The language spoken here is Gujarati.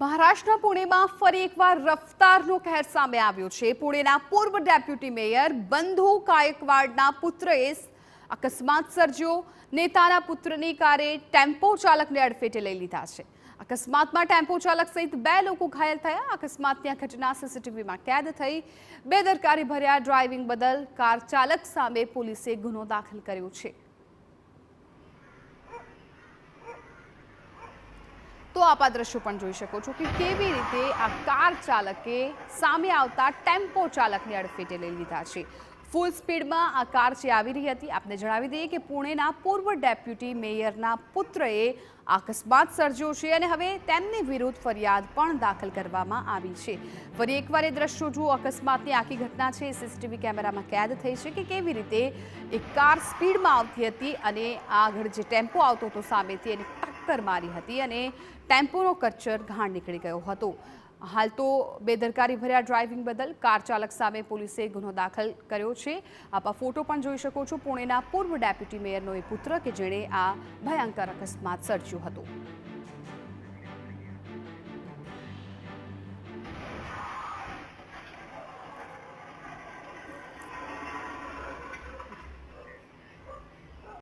મહારાષ્ટ્રના પુણેમાં ફરી એકવાર રફતારનો કહેર સામે આવ્યો છે। પુણેના પૂર્વ ડેપ્યુટી મેયર બંધુ ગાયકવાડના પુત્રએ અકસ્માત સર્જ્યો। નેતાના પુત્રની કારે ટેમ્પો ચાલકને અડફેટે લઈ લીધા છે। અકસ્માતમાં ટેમ્પો ચાલક સહિત 2 લોકો ઘાયલ થયા। અકસ્માતની ઘટના સીસીટીવીમાં કેદ થઈ। બેદરકારી ભર્યા ડ્રાઇવિંગ બદલ કાર ચાલક સામે પોલીસે ગુનો દાખલ કર્યો છે। તો આપ આ દ્રશ્યો પણ જોઈ શકો છો કે કેવી રીતે આ કાર ચાલકે સામે આવતા ટેમ્પો ચાલકને અડફેટે લઈ લીધા છે। ફૂલ સ્પીડમાં આ કાર જે આવી રહી હતી। આપને જણાવી દઈએ કે પુણેના પૂર્વ ડેપ્યુટી મેયરના પુત્રએ અકસ્માત સર્જ્યો છે અને હવે તેમની વિરુદ્ધ ફરિયાદ પણ દાખલ કરવામાં આવી છે। ફરી એકવાર એ દ્રશ્યો જુઓ। અકસ્માતની આખી ઘટના છે સીસીટીવી કેમેરામાં કેદ થઈ છે કે કેવી રીતે એક કાર સ્પીડમાં આવતી હતી અને આગળ જે ટેમ્પો આવતો હતો સામેથી એને ટક્કર મારી હતી અને ટેમ્પોનો કચ્ચર ઘાણ નીકળી ગયો હતો। હાલ તો બેદરકારી ભર્યા ડ્રાઇવિંગ બદલ કાર ચાલક સામે પોલીસે ગુનો દાખલ કર્યો છે। આપ આ ફોટો પણ જોઈ શકો છો। પુણેના પૂર્વ ડેપ્યુટી મેયરનો એ પુત્ર કે જેણે આ ભયંકર અકસ્માત સર્જ્યો હતો।